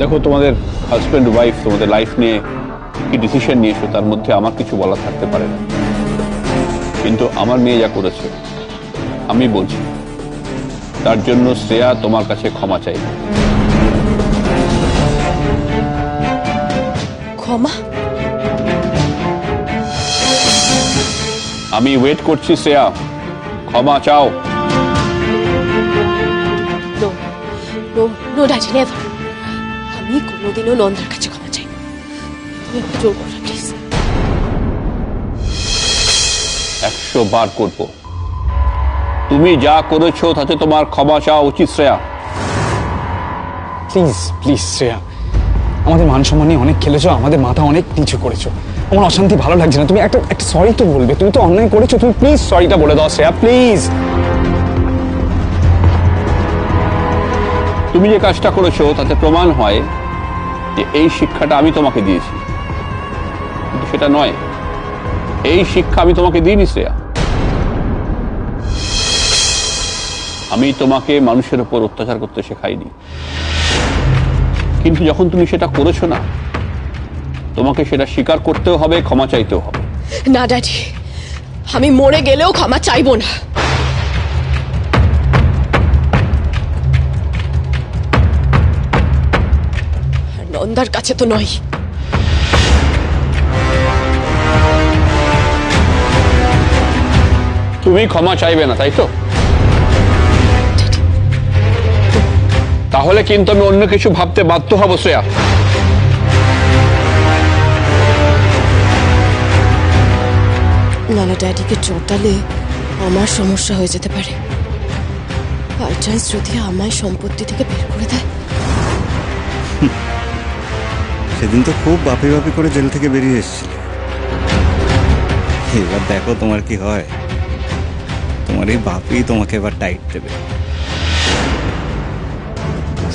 দেখো, তোমাদের husband wife তোমাদের লাইফ নিয়ে কি ডিসিশন নিয়েছো তার মধ্যে আমার কিছু বলা থাকতে পারে না, কিন্তু আমার মেয়ে যা করেছে আমি বলছি তার জন্য শ্রেয়া তোমার কাছে ক্ষমা চাই। ক্ষমা? আমি ওয়েট করছি শ্রেয়া, ক্ষমা চাও। No no no daddy, never. আমি কোনোদিনও নন্দার কাছে ক্ষমা চাই না। তুমি আমাকে জোর করো প্লিজ। 100 বার করব। তুমি যা করেছো তাতে তোমার ক্ষমা চাওয়া উচিত শ্রেয়া। প্লিজ প্লিজ শ্রেয়া, আমাদের মান সম্মান নিয়ে অনেক খেলেছো, আমাদের মাথা অনেক নিচু করেছো। আমার অশান্তি ভালো লাগছে না। তুমি একটা সরি তো বলবে। তুমি তো অন্যায় করেছো, তুমি প্লিজ সরিটা বলে দাও শ্রেয়া, প্লিজ। তুমি যে কাজটা করেছো তাতে প্রমাণ হয় যে এই শিক্ষাটা আমি তোমাকে দিয়েছি, কিন্তু সেটা নয়। এই শিক্ষা আমি তোমাকে দিইনি শ্রেয়া। আমি তোমাকে মানুষের উপর অত্যাচার করতে শেখাইনি, কিন্তু যখন তুমি সেটা করেছো না, তোমাকে সেটা স্বীকার করতেও হবে, ক্ষমা চাইতেও হবে। না ড্যাডি, আমি মরে গেলেও ক্ষমা চাইবো না। আর নন্দার কাছে তো নয়। তুমি ক্ষমা চাইবে না, তাই তো? তাহলে কিন্তু আমি অন্য কিছু ভাবতে বাধ্য হব শ্রেয়া। নালা ড্যাডিকে চটালে আমার সমস্যা হয়ে যেতে পারে। বাই চান্স যদি আমায় সম্পত্তি থেকে বের করে দেয়। সেদিন তো খুব বাপি বাপি করে জেল থেকে বেরিয়ে এসেছিল। এবার দেখো তোমার কি হয়। তোমার এই বাপি তোমাকে এবার টাইট দেবে।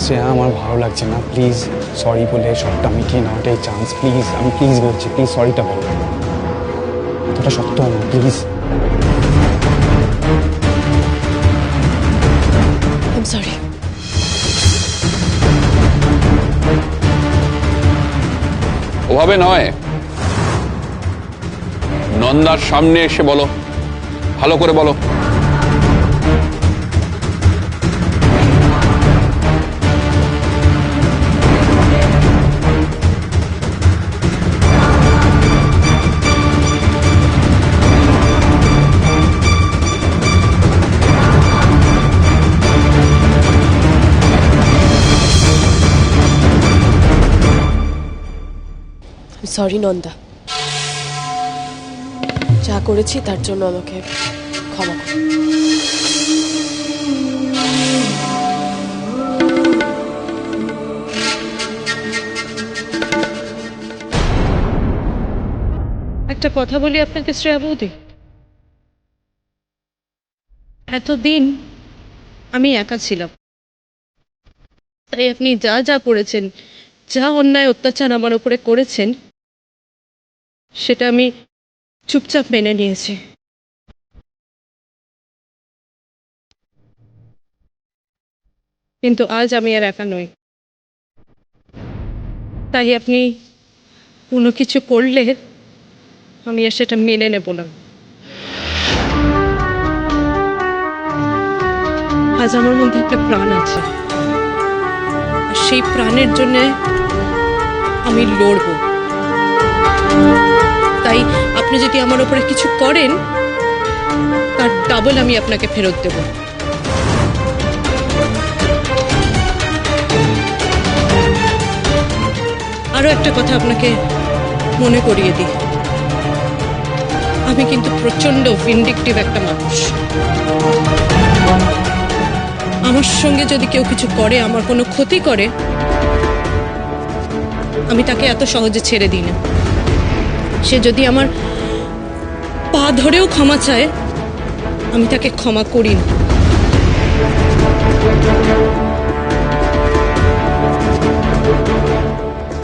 শ্রেয়া, আমার ভালো লাগছে না। প্লিজ সরি বলে সবটা মিটিয়ে নেওয়াটাই চান্স। প্লিজ, আমি প্লিজ বলছি, প্লিজ সরিটা বলো। এতটা শক্ত না, প্লিজ। I am sorry. ওভাবে নয়, নন্দার সামনে এসে বলো, ভালো করে বলো। সরি নন্দা, যা করেছি তার জন্য আমাকে ক্ষমা করো। একটা কথা বলি আপনাকে শ্রেয়া বৌদি, এতদিন আমি একা ছিলাম, তাই আপনি যা যা করেছেন, যা অন্যায় অত্যাচার আমার উপরে করেছেন, সেটা আমি চুপচাপ মেনে নিয়েছি। কিন্তু আজ আমি আর একা নই, তাই আপনি কোনো কিছু করলে আমি আর সেটা মেনে নেব না। আজ আমার মধ্যে একটা প্রাণ আছে, আর সেই প্রাণের জন্য আমি লড়ব। তাই আপনি যদি আমার উপরে কিছু করেন, তার ডাবল আমি আপনাকে ফেরত দেব। আরো একটা কথা আপনাকে মনে করিয়ে দিই, আমি কিন্তু প্রচন্ড ভিন্ডিকটিভ একটা মানুষ। আমার সঙ্গে যদি কেউ কিছু করে, আমার কোনো ক্ষতি করে, আমি তাকে এত সহজে ছেড়ে দিই না। সে যদি আমার পা ধরেও ক্ষমা চায়, আমি তাকে ক্ষমা করি না।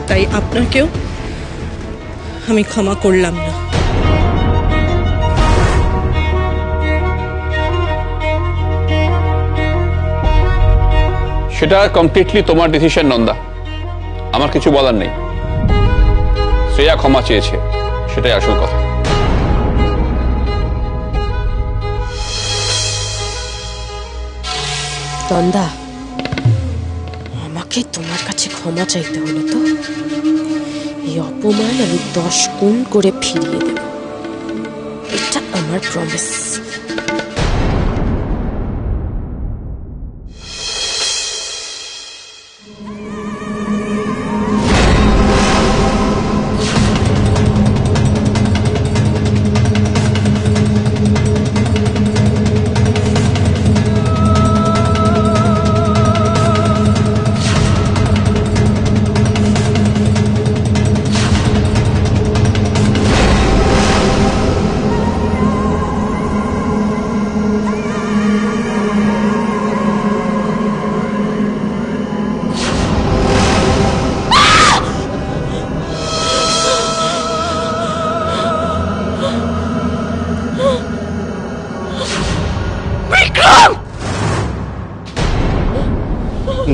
তাই আপনাকেও আমি ক্ষমা করলাম না। সেটা কমপ্লিটলি তোমার ডিসিশন নন্দা। আমার কিছু বলার নেই। শ্রেয়া ক্ষমা চেয়েছে, সেটাই আসল কথা। নন্দা, আমাকে তোমার কাছে ক্ষমা চাইতে হলো তো? এই অপমান আমি 10 গুণ করে ফিরিয়ে দেব, এটা আমার প্রমিস।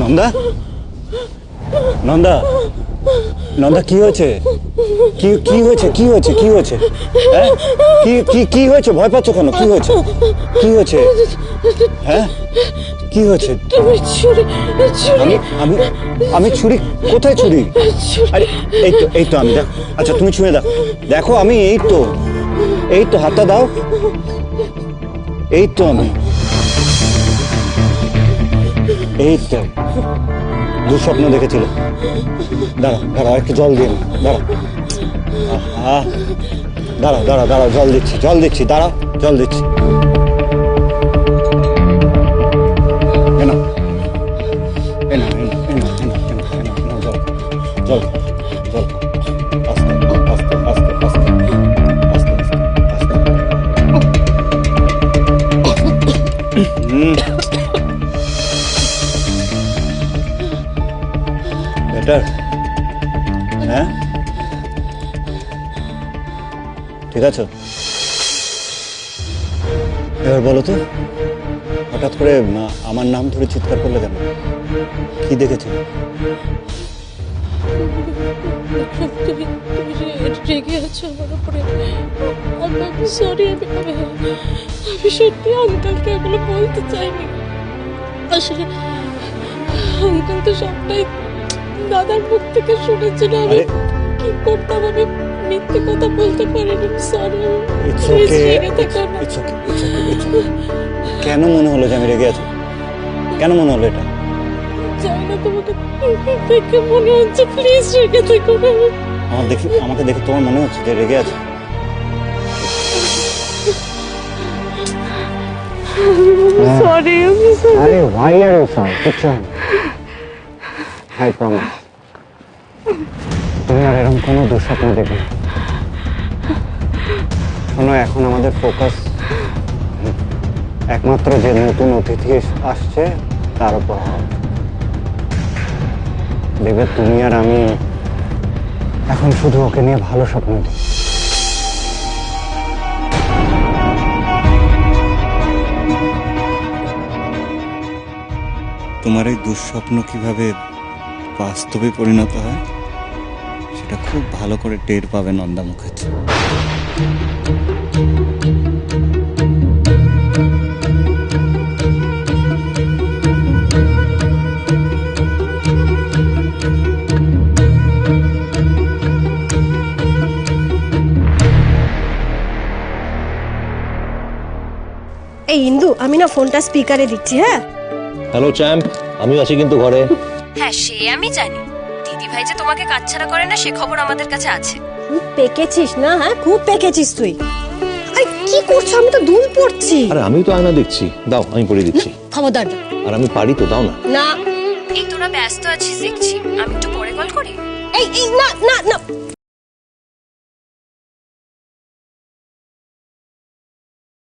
নন্দা, নন্দা, নন্দা, কি হয়েছে? কি হয়েছে? কি হয়েছে? কি হয়েছে? হ্যাঁ, কি হয়েছে? ভয় পাচ্ছ কেন? কি হয়েছে? কি হয়েছে? হ্যাঁ, কি হয়েছে? আমি আমি আমি ছুরি কোথায়? ছুরি? আরে এই তো আমি। দেখো, আচ্ছা তুমি ছুঁয়ে দেখো। দেখো আমি এই তো হাতটা দাও। এই তো আমি, এই তো দুঃস্বপ্ন দেখেছিল। দাঁড়াও একটু জল দিয়ে দাঁড়াও। দাঁড়াও জল দিচ্ছি। দাঁড়াও, জল দিচ্ছি। জল আস্তে আস্তে আস্তে আস্তে আস্তে আস্তে। বেটার? হ্যাঁ, ঠিক আছে। এবার বলো তো, হঠাৎ করে আমার নাম ধরে চিৎকার করলে কেন? কি দেখেছো? তুমি রেগে আছো আমার উপরে? সরি, আমি সত্যি আঙ্কেলকে এগুলো বলতে চাইনি। আসলে আঙ্কেল তো সবটাই দাদার মুখ থেকে শুনেছিল। আমি কি করতাম, আমি মিথ্যে কথা বলতে পারিনি। সরি, রেগে থেকো না। কেন মনে হলো যে আমি রেগে আছি? কেন মনে হলো এটা? জানি না, তোমাকে দেখে মনে হচ্ছে। প্লিজ রেগে থেকো না। আমাকে দেখে তোমার মনে হচ্ছে যে রেগে আছে? সরি। আরে why are you sorry? কিচ্ছু হয় না। I promise. তুমি আর এরকম কোনো দুঃস্বপ্ন দেখবে না। শোনো, এখন আমাদের ফোকাস একমাত্র যে নতুন অতিথি আসছে তার উপর হবে। দেখবে তুমি আর আমি এখন শুধু ওকে নিয়ে ভালো স্বপ্ন দিই। তোমার এই দুঃস্বপ্ন কিভাবে বাস্তবে পরিণত হয় সেটা খুব ভালো করে টের পাবে নন্দা মুখার্জি। এই ইন্দু, আমি না ফোনটা স্পিকারে দিচ্ছি। হ্যাঁ, হ্যালো চ্যাম্প, আমিও আছি কিন্তু ঘরে। হ্যাঁ, সে আমি জানি। দিদি ভাই যে তোমাকে কাছছাড়া করে না সে খবর আমাদের কাছে আছে। খুব পেকেছিস না? হ্যাঁ, খুব পেকেছিস তুই। আরে কি করছো? আমি তো দুল পড়ছি। আরে আমি তো আয়না দেখছি, দাও আমি পড়ে দিচ্ছি। খবরদার না। আর আমি পারি তো, দাও না। না, এই তোরা ব্যস্ত আছিস দেখছি, আমি একটু পরে কল করি। এই না না না,